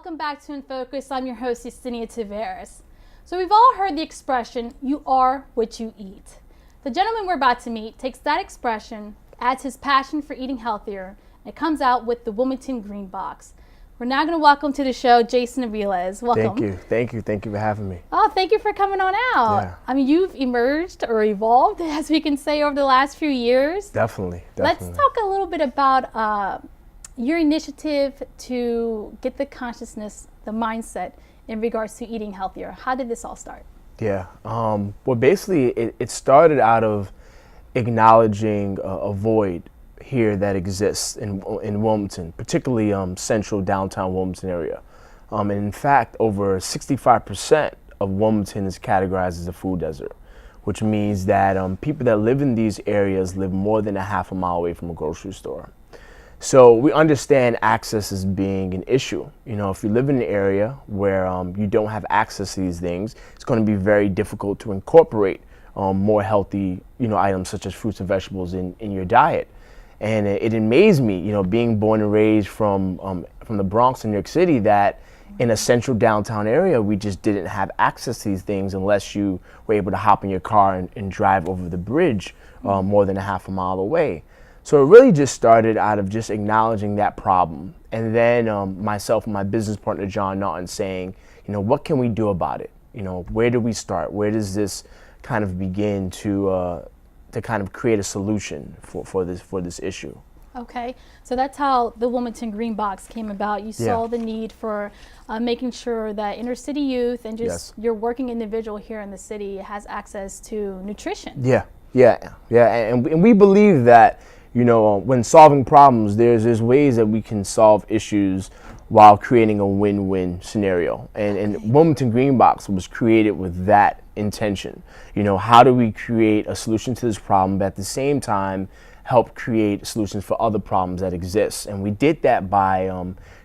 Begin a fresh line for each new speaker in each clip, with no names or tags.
welcome back to In Focus. I'm your host, Yesenia Taveras. So we've all heard the expression, you are what you eat. The gentleman we're about to meet takes that expression, adds his passion for eating healthier, and comes out with the Wilmington Green Box. We're now going to welcome to the show Jason Aviles. Welcome.
Thank you for having me.
Oh, thank you for coming on out.
Yeah.
I mean, you've emerged or evolved, as we can say, over the last few years.
Definitely.
Let's talk a little bit about your initiative to get the consciousness, the mindset in regards to eating healthier. How did this all start?
Yeah. Well, basically, it started out of acknowledging a void here that exists in Wilmington, particularly central downtown Wilmington area. And in fact, over 65% of Wilmington is categorized as a food desert, which means that people that live in these areas live more than a half a mile away from a grocery store. So we understand access as being an issue. You know, if you live in an area where you don't have access to these things, it's going to be very difficult to incorporate more healthy, items such as fruits and vegetables in your diet. And it amazed me, being born and raised from the Bronx in New York City, that in a central downtown area, we just didn't have access to these things unless you were able to hop in your car and drive over the bridge more than a half a mile away. So it really just started out of just acknowledging that problem. And then myself and my business partner, John Naughton, saying, what can we do about it? Where do we start? Where does this kind of begin to kind of create a solution for this issue?
Okay, so that's how the Wilmington Green Box came about. You saw the need for making sure that inner city youth and just your working individual here in the city has access to nutrition. Yeah, and we believe that when solving problems, there's ways that we can solve issues while creating a win-win scenario. And Wilmington Green Box was created with that intention. How do we create a solution to this problem, but at the same time help create solutions for other problems that exist? And we did that by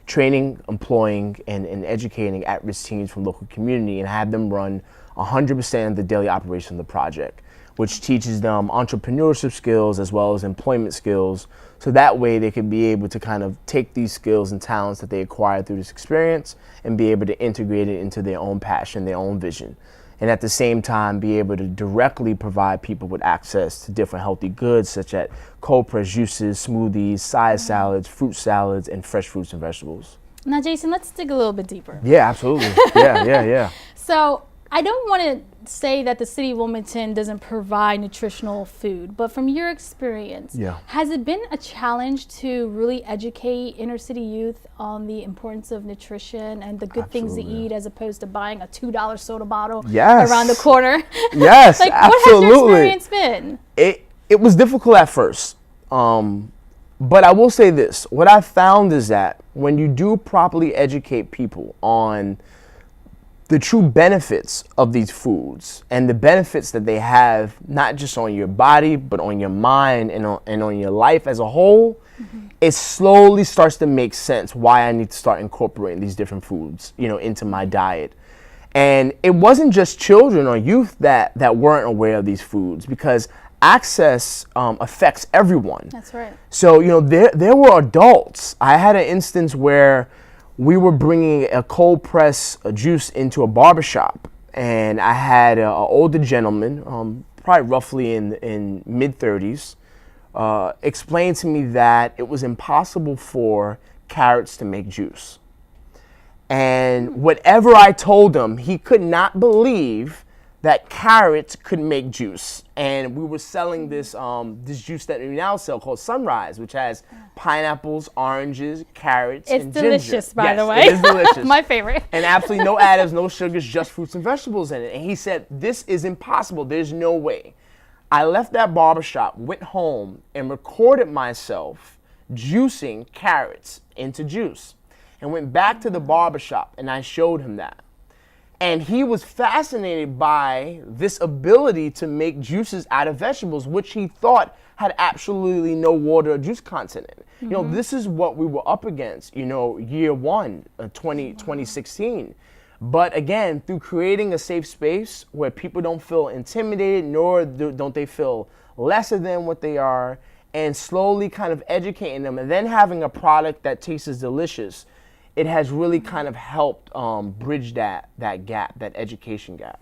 training, employing, and educating at-risk teams from local community, and had them run 100% of the daily operation of the project, which teaches them entrepreneurship skills as well as employment skills. So that way they can be able to kind of take these skills and talents that they acquired through this experience and be able to integrate it into their own passion, their own vision. And at the same time, be able to directly provide people with access to different healthy goods, such as cold pressed juices, smoothies, side salads, fruit salads, and fresh fruits and vegetables. Now, Jason, let's dig a little bit deeper.
Yeah, absolutely. Yeah.
So I don't want to say that the city of Wilmington doesn't provide nutritional food, but from your experience, has it been a challenge to really educate inner city youth on the importance of nutrition and the good things to eat, as opposed to buying a $2 soda bottle around the corner?
Yes,
like,
absolutely.
What has your experience been?
It was difficult at first, but I will say this. What I found is that when you do properly educate people on the true benefits of these foods and the benefits that they have, not just on your body, but on your mind and on your life as a whole, it slowly starts to make sense why I need to start incorporating these different foods, into my diet. And it wasn't just children or youth that weren't aware of these foods, because access affects everyone.
That's right.
So, there were adults. I had an instance where we were bringing a cold press juice into a barbershop, and I had an older gentleman, probably roughly in mid-30s, explain to me that it was impossible for carrots to make juice. And whatever I told him, he could not believe that carrots could make juice. And we were selling this this juice that we now sell called Sunrise, which has pineapples, oranges, carrots, and ginger.
It's delicious, by the way.
It is delicious.
My favorite.
And absolutely no additives, no sugars, just fruits and vegetables in it. And he said, this is impossible. There's no way. I left that barbershop, went home, and recorded myself juicing carrots into juice. And went back to the barbershop, and I showed him that. And he was fascinated by this ability to make juices out of vegetables, which he thought had absolutely no water or juice content in it. This is what we were up against, year one, 2016. But again, through creating a safe space where people don't feel intimidated, nor don't they feel lesser than what they are, and slowly kind of educating them, and then having a product that tastes delicious, it has really kind of helped bridge that gap, that education gap.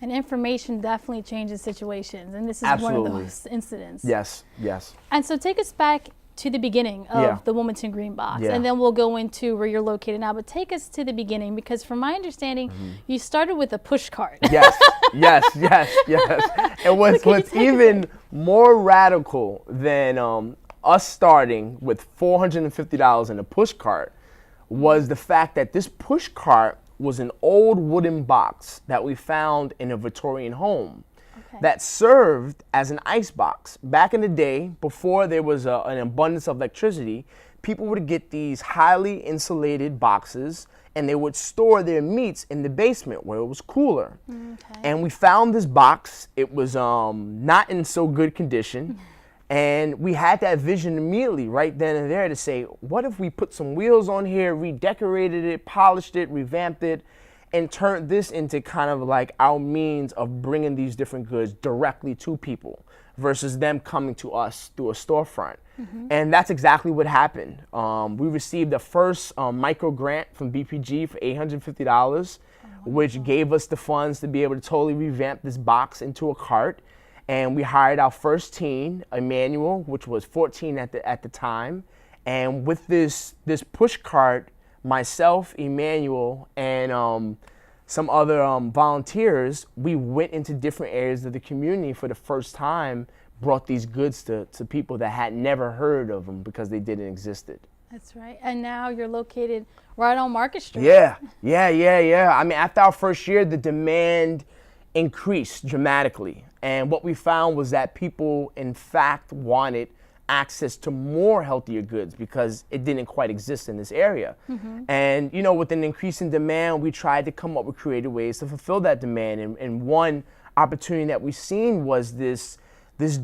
And information definitely changes situations, and this is
Absolutely.
one of those incidents.
Yes, yes.
And so take us back to the beginning of the Wilmington Green Box, and then we'll go into where you're located now. But take us to the beginning, because from my understanding, you started with a push cart.
Yes, yes, yes, yes. And what's even more radical than us starting with $450 in a push cart was the fact that this push cart was an old wooden box that we found in a Victorian home that served as an ice box. Back in the day, before there was an abundance of electricity, people would get these highly insulated boxes and they would store their meats in the basement where it was cooler. And we found this box. It was not in so good condition. And we had that vision immediately right then and there to say, what if we put some wheels on here, redecorated it, polished it, revamped it, and turned this into kind of like our means of bringing these different goods directly to people versus them coming to us through a storefront. And that's exactly what happened. We received the first micro grant from BPG for $850, which gave us the funds to be able to totally revamp this box into a cart. And we hired our first teen, Emmanuel, which was 14 at the time. And with this push cart, myself, Emmanuel, and some other volunteers, we went into different areas of the community for the first time, brought these goods to people that had never heard of them because they didn't exist.
That's right. And now you're located right on Market Street.
Yeah. I mean, after our first year, the demand increased dramatically. And what we found was that people, in fact, wanted access to more healthier goods because it didn't quite exist in this area. And, you know, with an increase in demand, we tried to come up with creative ways to fulfill that demand. And one opportunity that we've seen was this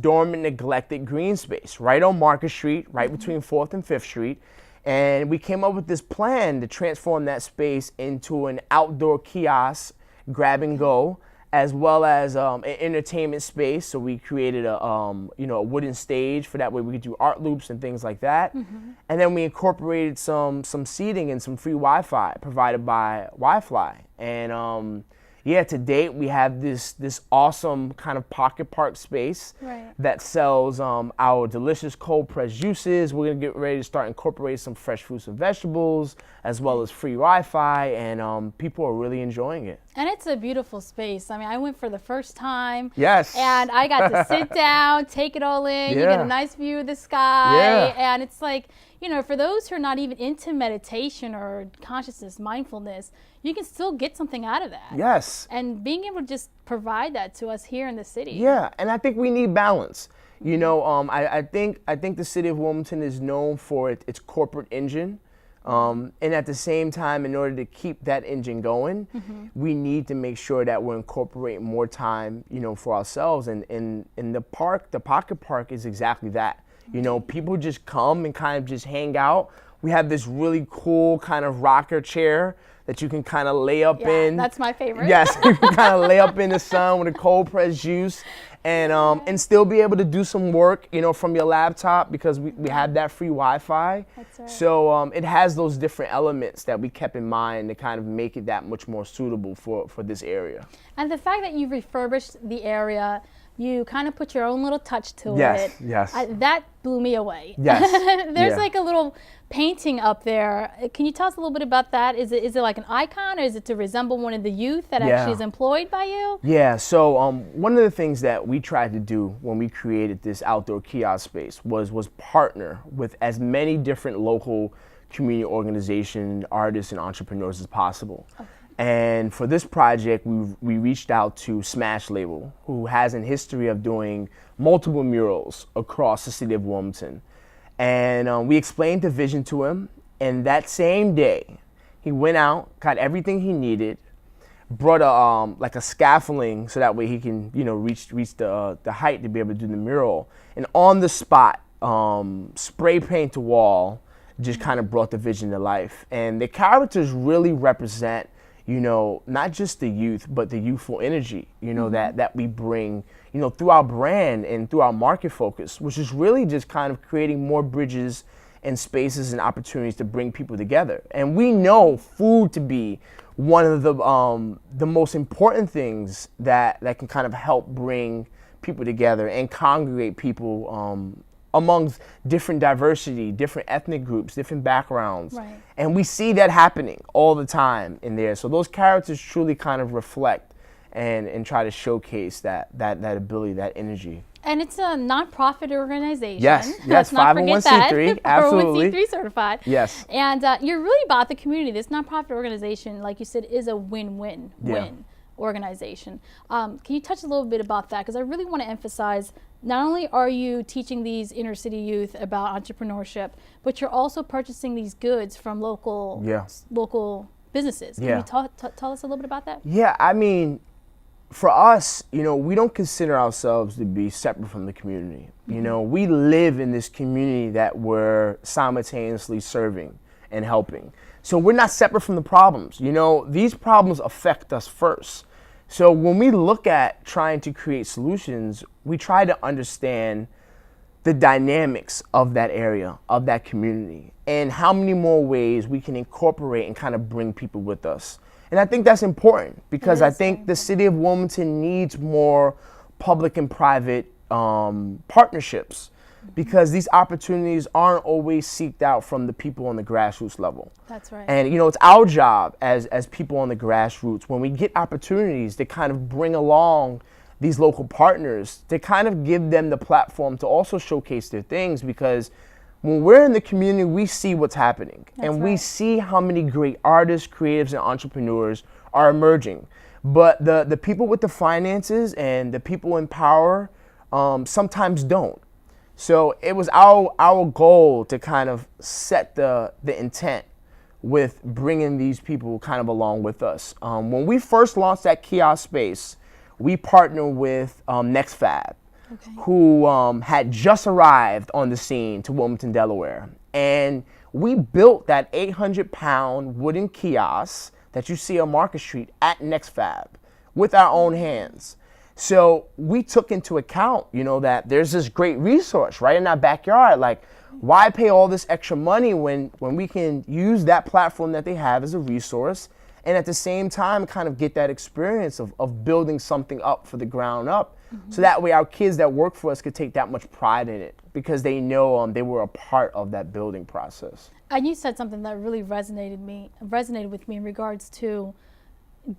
dormant, neglected green space right on Market Street, right between 4th and 5th Street. And we came up with this plan to transform that space into an outdoor kiosk, grab and go, as well as an entertainment space. So we created a wooden stage for that way we could do art loops and things like that. And then we incorporated some seating and some free Wi-Fi provided by Wi-Fi. And to date we have this awesome kind of pocket park space that sells our delicious cold pressed juices. We're gonna get ready to start incorporating some fresh fruits and vegetables, as well as free Wi-Fi, and people are really enjoying it.
And it's a beautiful space. I mean, I went for the first time.
Yes.
And I got to sit down, take it all in. You get a nice view of the sky. And it's like, you know, for those who are not even into meditation or consciousness, mindfulness, you can still get something out of that.
Yes.
And being able to just provide that to us here in the city.
Yeah, and I think we need balance. You know, I think the city of Wilmington is known for its corporate engine. And at the same time, in order to keep that engine going, we need to make sure that we're incorporating more time, you know, for ourselves. And in the park, the pocket park is exactly that. You know, people just come and kind of just hang out. We have this really cool kind of rocker chair that you can kind of lay up in.
That's my favorite.
Yes, you can kind of lay up in the sun with a cold pressed juice and still be able to do some work, you know, from your laptop because we have that free Wi-Fi.
That's right.
So it has those different elements that we kept in mind to kind of make it that much more suitable for this area.
And the fact that you refurbished the area, you kind of put your own little touch to it.
Yes.
That blew me away.
Yes.
There's like a little painting up there. Can you tell us a little bit about that? Is it like an icon, or is it to resemble one of the youth that actually is employed by you?
Yeah, so one of the things that we tried to do when we created this outdoor kiosk space was partner with as many different local community organizations, artists, and entrepreneurs as possible. Okay. And for this project, we reached out to Smash Label, who has a history of doing multiple murals across the city of Wilmington. And we explained the vision to him, and that same day, he went out, got everything he needed, brought a scaffolding so that way he can, you know, reach the height to be able to do the mural. And on the spot, spray paint the wall, just kind of brought the vision to life. And the characters really represent, you know, not just the youth, but the youthful energy, you know, that we bring, you know, through our brand and through our market focus, which is really just kind of creating more bridges and spaces and opportunities to bring people together. And we know food to be one of the most important things that can kind of help bring people together and congregate people amongst different diversity, different ethnic groups, different backgrounds.
Right.
And we see that happening all the time in there. So those characters truly kind of reflect and try to showcase that ability, that energy.
And it's a nonprofit organization.
Yes,
Let's not forget that.
501c3, absolutely.
501c3 certified.
Yes.
And you're really about the community. This nonprofit organization, like you said, is a win-win organization. Can you touch a little bit about that? Because I really want to emphasize, not only are you teaching these inner city youth about entrepreneurship, but you're also purchasing these goods from local businesses. Can you tell us a little bit about that?
Yeah, I mean, for us, we don't consider ourselves to be separate from the community. We live in this community that we're simultaneously serving and helping. So we're not separate from the problems. These problems affect us first. So when we look at trying to create solutions, we try to understand the dynamics of that area, of that community, and how many more ways we can incorporate and kind of bring people with us. And I think that's important because I think the city of Wilmington needs more public and private partnerships, because these opportunities aren't always seeked out from the people on the grassroots level.
That's right.
And it's our job as people on the grassroots, when we get opportunities to kind of bring along these local partners, to kind of give them the platform to also showcase their things, because when we're in the community, we see what's happening. We see how many great artists, creatives, and entrepreneurs are emerging. But the people with the finances and the people in power sometimes don't. So it was our goal to kind of set the intent with bringing these people kind of along with us. When we first launched that kiosk space, we partnered with NextFab. Okay. Who had just arrived on the scene to Wilmington, Delaware. And we built that 800-pound wooden kiosk that you see on Market Street at NextFab with our own hands. So we took into account, that there's this great resource right in our backyard. Like, why pay all this extra money when we can use that platform that they have as a resource, and at the same time kind of get that experience of building something up for the ground up. So that way our kids that work for us could take that much pride in it, because they know they were a part of that building process.
And you said something that really resonated with me in regards to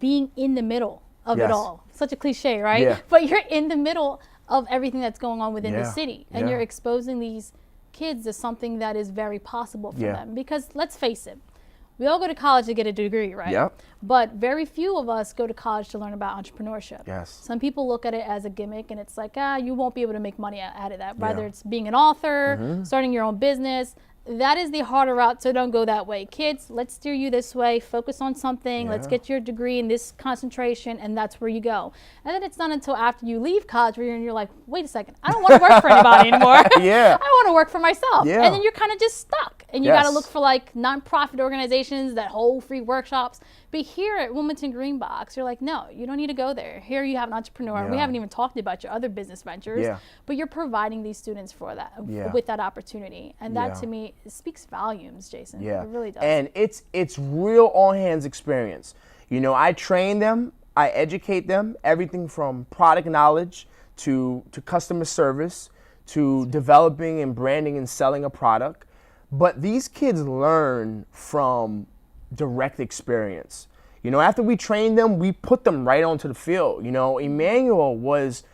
being in the middle of it all. Such a cliche, right?
Yeah.
But you're in the middle of everything that's going on within the city, and you're exposing these kids to something that is very possible for them. Because let's face it, we all go to college to get a degree, right?
Yep.
But very few of us go to college to learn about entrepreneurship.
Yes.
Some people look at it as a gimmick, and it's like, you won't be able to make money out of that. Whether it's being an author, starting your own business, that is the harder route, so don't go that way. Kids, let's steer you this way. Focus on something. Let's get your degree in this concentration, and that's where you go. And then it's not until after you leave college where you're like, wait a second, I don't want to work for anybody anymore. I want to work for myself.
Yeah.
And then you're kind of just stuck. And you got to look for like nonprofit organizations that hold free workshops. But here at Wilmington Green Box, you're like, no, you don't need to go there. Here you have an entrepreneur. We haven't even talked about your other business ventures, but you're providing these students for that, with that opportunity. And that to me speaks volumes, Jason.
Yeah.
It really does.
And it's real all-hands experience. I train them, I educate them, everything from product knowledge to customer service to developing and branding and selling a product. But these kids learn from direct experience. After we train them, we put them right onto the field. Emmanuel was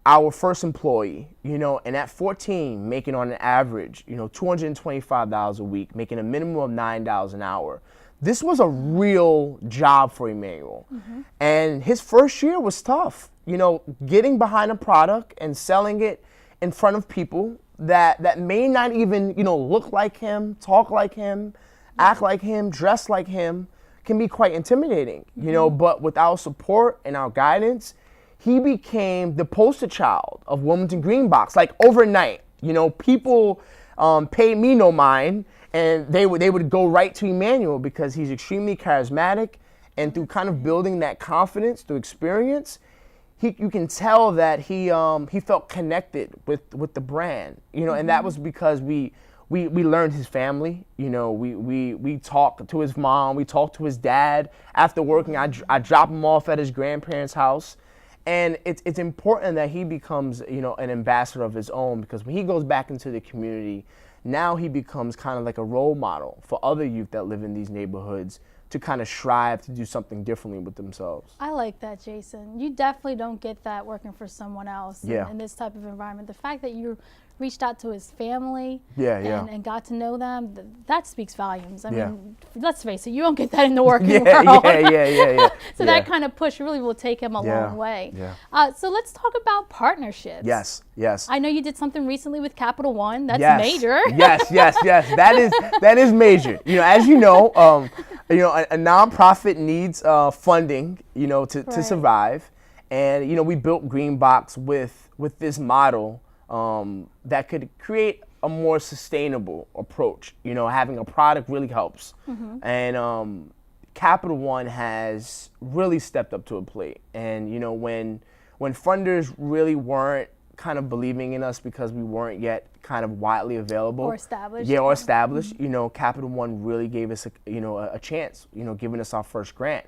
our first employee, and at 14, making on an average, $225 a week, making a minimum of $9 an hour. This was a real job for Emmanuel. And his first year was tough, getting behind a product and selling it in front of people that may not even, look like him, talk like him, act like him, dress like him, can be quite intimidating, but with our support and our guidance, he became the poster child of Wilmington Green Box, like overnight. People paid me no mind, and they would go right to Emmanuel because he's extremely charismatic, and through kind of building that confidence through experience, you can tell that he felt connected with the brand, and that was because we we learned his family. You know, we talked to his mom, we talked to his dad. After working, I drop him off at his grandparents' house. And it's important that he becomes, you know, an ambassador of his own, because when he goes back into the community, now he becomes kind of like a role model for other youth that live in these neighborhoods to kind of strive to do something differently with themselves.
I like that, Jason. You definitely don't get that working for someone else in this type of environment. The fact that you reached out to his family and got to know them, that speaks volumes. I mean, let's face it, you don't get that in the working world. So that kind of push really will take him a long way. So let's talk about partnerships.
Yes.
I know you did something recently with Capital One. That's major.
Yes. That is major. You know, as you know, a nonprofit needs funding, you know, to survive. And, you know, we built Green Box with this model that could create a more sustainable approach. You know, having a product really helps. And Capital One has really stepped up to a plate. And, you know, when funders really weren't kind of believing in us because we weren't yet kind of widely available
or established,
you know, Capital One really gave us a chance, you know, giving us our first grant.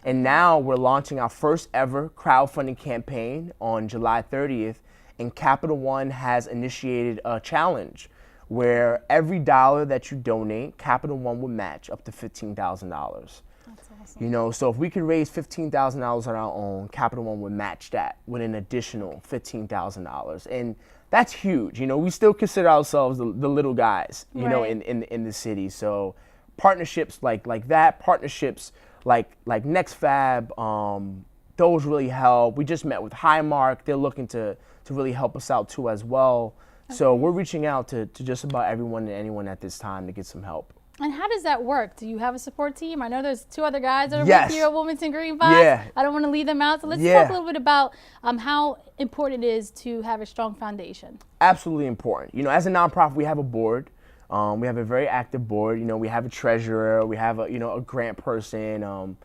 And now we're launching our first ever crowdfunding campaign on July 30th, and Capital One has initiated a challenge where every dollar that you donate, Capital One will match up to $15,000.
That's awesome.
You know, so if we could raise $15,000 on our own, Capital One would match that with an additional $15,000. And that's huge. You know, we still consider ourselves the little guys, you know, in the city. So partnerships like that, partnerships like NextFab, those really help. We just met with Highmark. They're looking to really help us out too as well. So we're reaching out to just about everyone and anyone at this time to get some help.
And how does that work? Do you have a support team? I know there's 2 other guys that are with you at Wilmington Green Box. I don't want to leave them out. So let's talk a little bit about how important it is to have a strong foundation.
Absolutely important. You know, as a nonprofit, we have a board. We have a very active board. You know, we have a treasurer. We have a grant person.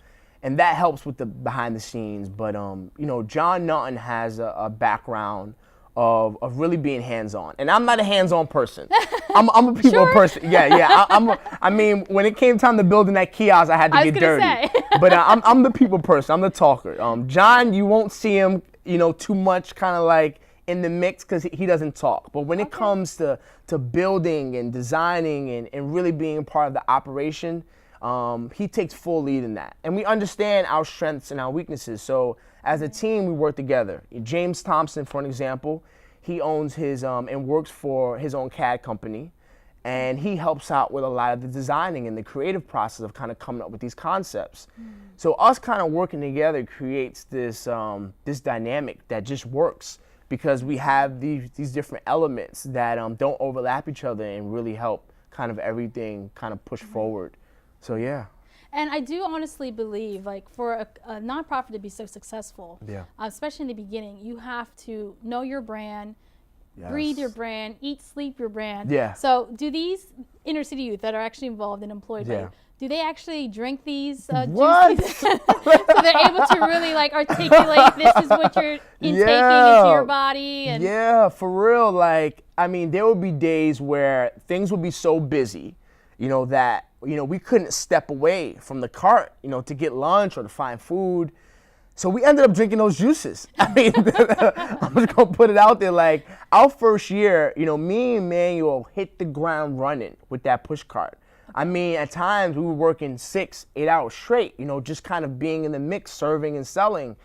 And that helps with the behind the scenes. But, you know, John Nutton has a background of really being hands-on. And I'm not a hands-on person. I'm a people person. I mean, when it came time to building that kiosk, I had to get dirty. But I'm the people person. I'm the talker. John, you won't see him, you know, too much kind of like in the mix because he doesn't talk. But when it comes to building and designing and really being part of the operation, he takes full lead in that. And we understand our strengths and our weaknesses. So as a team, we work together. James Thompson, for an example, he owns his and works for his own CAD company. And he helps out with a lot of the designing and the creative process of kind of coming up with these concepts. So us kind of working together creates this dynamic that just works because we have these different elements that don't overlap each other and really help kind of everything kind of push forward. So yeah.
And I do honestly believe, like, for a nonprofit to be so successful, especially in the beginning, you have to know your brand, breathe your brand, eat, sleep your brand. So do these inner city youth that are actually involved and employed by you, do they actually drink these juices? So they're able to really like articulate this is what you're intaking into your body? And
for real. Like, I mean, there will be days where things will be so busy, you know, that, you know, we couldn't step away from the cart, you know, to get lunch or to find food. So we ended up drinking those juices. I mean, I'm just going to put it out there. Like, our first year, you know, me and Manuel hit the ground running with that push cart. I mean, at times we were working 6-8 hours straight, you know, just kind of being in the mix, serving and selling.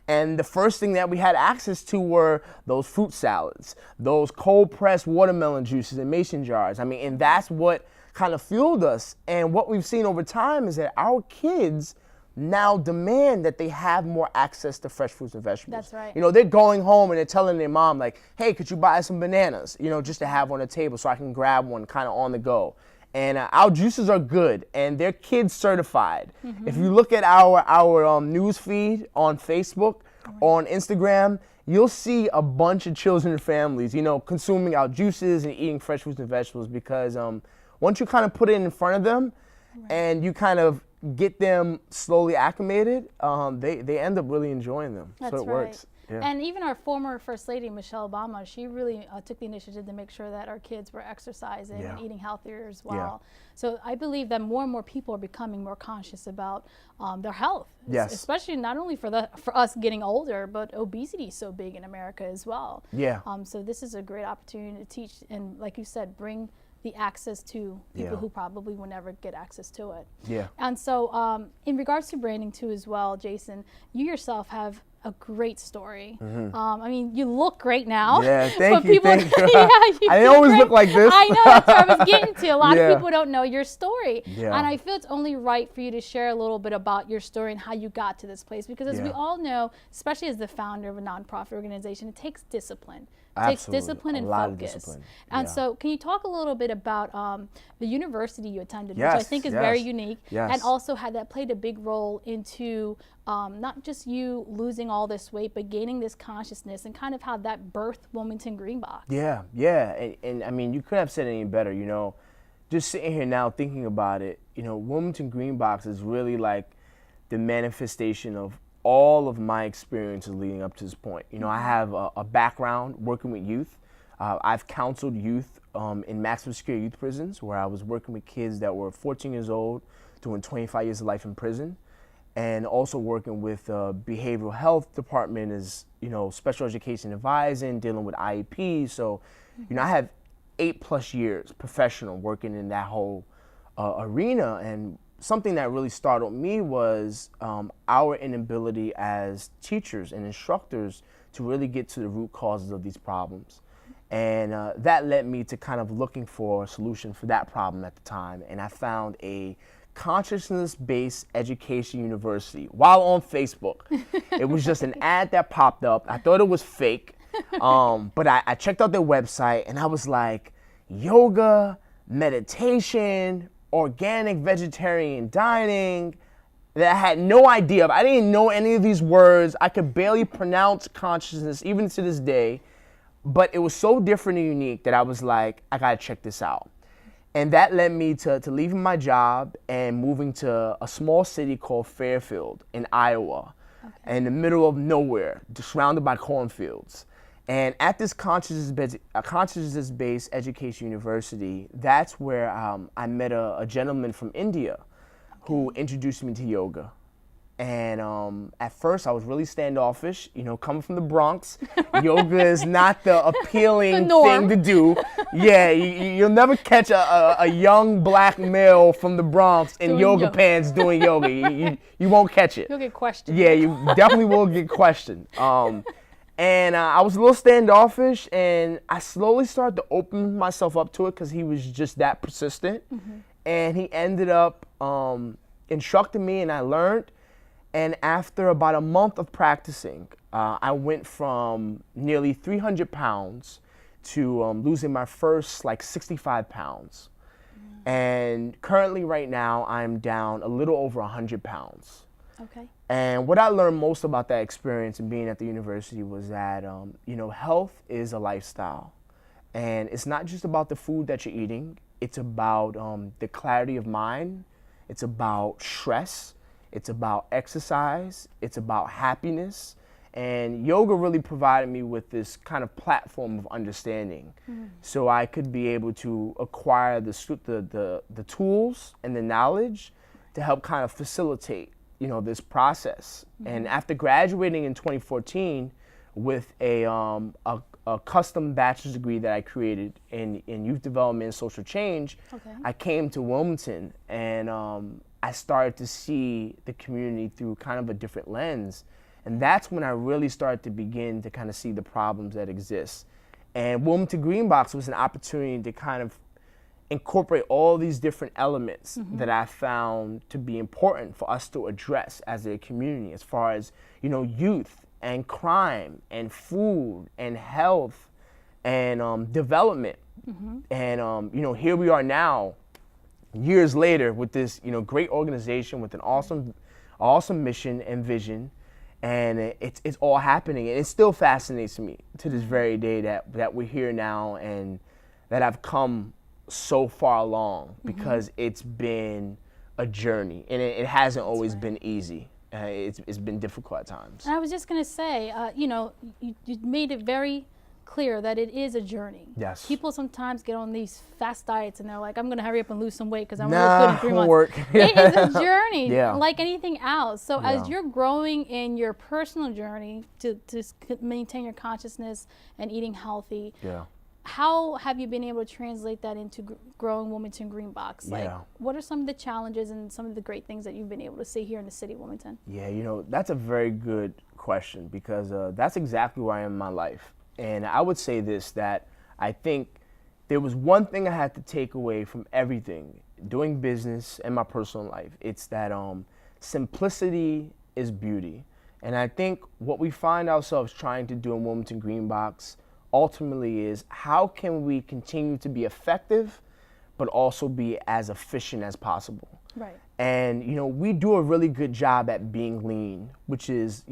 And the first thing that we had access to were those fruit salads, those cold pressed watermelon juices in mason jars. I mean, and that's what kind of fueled us. And what we've seen over time is that our kids now demand that they have more access to fresh fruits and vegetables.
That's right.
You know, they're going home and they're telling their mom, like, hey, could you buy some bananas, you know, just to have on the table so I can grab one kind of on the go. And our juices are good, and they're kids certified. If you look at our news feed on Facebook, on Instagram, you'll see a bunch of children and families, you know, consuming our juices and eating fresh fruits and vegetables because once you kind of put it in front of them and you kind of get them slowly acclimated, they end up really enjoying them.
That's
so it works.
And even our former First Lady, Michelle Obama, she really took the initiative to make sure that our kids were exercising and eating healthier as well. So I believe that more and more people are becoming more conscious about their health, especially not only for us getting older, but obesity is so big in America as well. So this is a great opportunity to teach and, like you said, bring the access to people who probably will never get access to it. And so in regards to branding too as well, Jason, you yourself have a great story. I mean, you look great now.
Thank you. Thank you.
I
didn't always look like this.
I know, that's what I was getting to. A lot of people don't know your story.
And
I feel it's only right for you to share a little bit about your story and how you got to this place. Because as we all know, especially as the founder of a nonprofit organization, it takes discipline. It takes discipline and focus. And so can you talk a little bit about the university you attended, which I think is very unique, and also how that played a big role into not just you losing all this weight, but gaining this consciousness, and kind of how that birthed Wilmington Green Box.
And I mean, you couldn't have said it any better, you know. Just sitting here now thinking about it, you know, Wilmington Green Box is really like the manifestation of all of my experiences leading up to this point. You know, I have a background working with youth. I've counseled youth in maximum security youth prisons, where I was working with kids that were 14 years old doing 25 years of life in prison, and also working with behavioral health department as, you know, special education advising, dealing with IEPs. So, you know, I have 8+ years professional working in that whole arena. And something that really startled me was our inability as teachers and instructors to really get to the root causes of these problems. And that led me to kind of looking for a solution for that problem at the time. And I found a consciousness-based education university while on Facebook. It was just an ad that popped up. I thought it was fake, but I checked out their website and I was like, yoga, meditation, organic vegetarian dining, that I had no idea of. I didn't know any of these words. I could barely pronounce consciousness even to this day, but it was so different and unique that I was like, I gotta check this out. And that led me to leaving my job and moving to a small city called Fairfield in Iowa, in the middle of nowhere, surrounded by cornfields. And at this consciousness-based education university, that's where I met a gentleman from India who introduced me to yoga. And at first I was really standoffish, you know, coming from the Bronx. Yoga is not the appealing thing to do. You'll never catch a young black male from the Bronx in yoga pants doing yoga. You won't catch it.
You'll get questioned.
You definitely will get questioned. And I was a little standoffish, and I slowly started to open myself up to it because he was just that persistent. And he ended up instructing me, and I learned. And after about a month of practicing, I went from nearly 300 pounds to losing my first 65 pounds. And currently right now, I'm down a little over 100 pounds. And what I learned most about that experience and being at the university was that, you know, health is a lifestyle. And it's not just about the food that you're eating. It's about the clarity of mind. It's about stress. It's about exercise. It's about happiness. And yoga really provided me with this kind of platform of understanding. So I could be able to acquire the tools and the knowledge to help kind of facilitate, you know, this process. And after graduating in 2014 with a custom bachelor's degree that I created in youth development and social change, I came to Wilmington, and I started to see the community through kind of a different lens. And that's when I really started to begin to kind of see the problems that exist. And Wilmington Green Box was an opportunity to kind of incorporate all these different elements that I found to be important for us to address as a community, as far as, you know, youth and crime and food and health and development. And, you know, here we are now, years later, with this, you know, great organization with an awesome mission and vision. And it's all happening. And it still fascinates me to this very day that we're here now and that I've come so far along, because it's been a journey, and it hasn't always been easy. It's been difficult at times.
And I was just going to say, you made it very clear that it is a journey.
Yes.
People sometimes get on these fast diets and they're like, I'm going to hurry up and lose some weight because I want to look good in 3 months.
Work.
It is a journey,
Yeah.
like anything else. So as you're growing in your personal journey to maintain your consciousness and eating healthy, how have you been able to translate that into growing Wilmington Green Box? Like, what are some of the challenges and some of the great things that you've been able to see here in the city of Wilmington?
Yeah, that's a very good question because that's exactly where I am in my life. And I would say this, that I think there was one thing I had to take away from everything, doing business and my personal life. It's that simplicity is beauty. And I think what we find ourselves trying to do in Wilmington Green Box ultimately is how can we continue to be effective, but also be as efficient as possible.
Right.
And, we do a really good job at being lean, which is,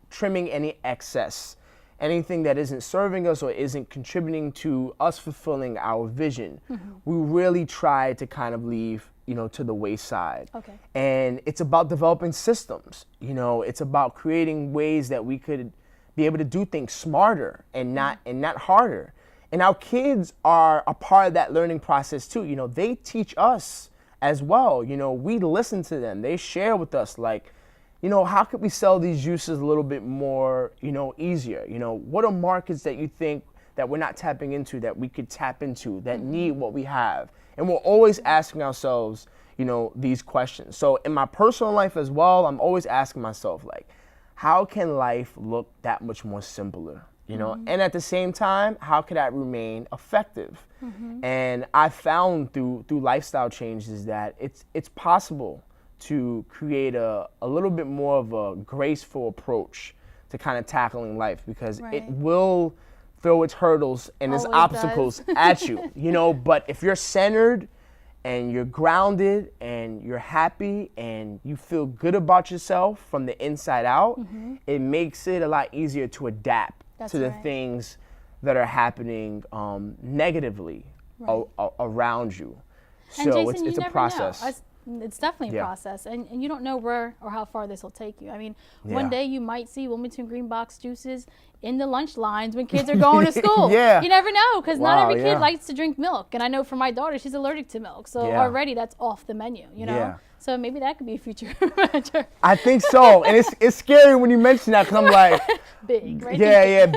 trimming any excess, anything that isn't serving us or isn't contributing to us fulfilling our vision. We really try to kind of leave, to the wayside.
Okay.
And it's about developing systems. It's about creating ways that we could be able to do things smarter and not harder. And our kids are a part of that learning process too. They teach us as well. We listen to them. They share with us like, how could we sell these juices a little bit more, easier? What are markets that you think that we're not tapping into that we could tap into that need what we have? And we're always asking ourselves, these questions. So in my personal life as well, I'm always asking myself like, how can life look that much more simpler? And at the same time, how could that remain effective? And I found through lifestyle changes that it's possible to create a little bit more of a graceful approach to kind of tackling life because it will throw its hurdles and its obstacles at you, but if you're centered and you're grounded and you're happy and you feel good about yourself from the inside out, it makes it a lot easier to adapt to the things that are happening negatively around you.
And
so
Jason,
it's a process.
It's definitely a process, and you don't know where or how far this will take you. I mean, one day you might see Wilmington Green Box juices in the lunch lines when kids are going to school. You never know, because not every kid likes to drink milk. And I know for my daughter, she's allergic to milk, so already that's off the menu, So maybe that could be a future venture.
I think so, and it's scary when you mention that because I'm like,
big, right?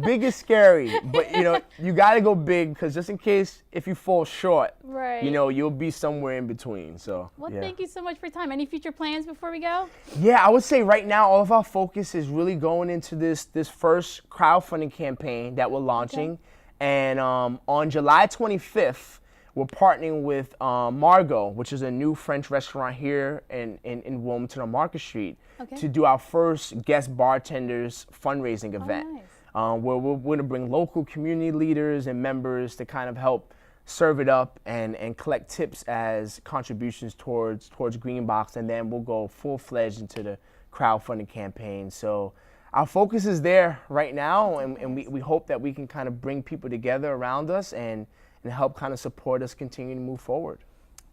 Big is scary, but you got to go big because just in case if you fall short, you'll be somewhere in between. So
thank you so much for your time. Any future plans before we go?
Yeah, I would say right now all of our focus is really going into this first crowdfunding campaign that we're launching, and on July 25th. We're partnering with Margot, which is a new French restaurant here in Wilmington on Market Street, to do our first guest bartenders fundraising event, where we're going to bring local community leaders and members to kind of help serve it up and collect tips as contributions towards Green Box, and then we'll go full-fledged into the crowdfunding campaign. So our focus is there right now, and we hope that we can kind of bring people together around us and help kind of support us continue to move forward.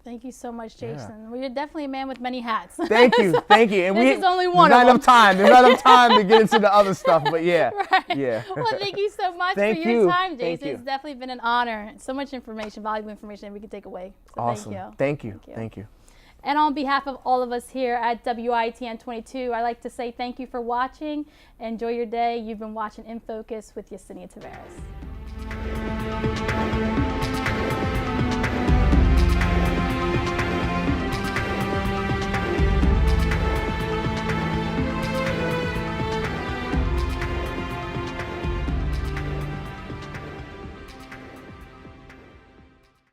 Thank you so much, Jason. Well, you're definitely a man with many hats.
Thank you. And
this is only one
of them. There's not enough time to get into the other stuff, but
Well, thank you so much for your time, Jason.
It's
definitely been an honor. So much information, valuable information that we can take away. So
awesome. Thank you.
And on behalf of all of us here at WITN 22, I'd like to say thank you for watching. Enjoy your day. You've been watching In Focus with Yesenia Taveras.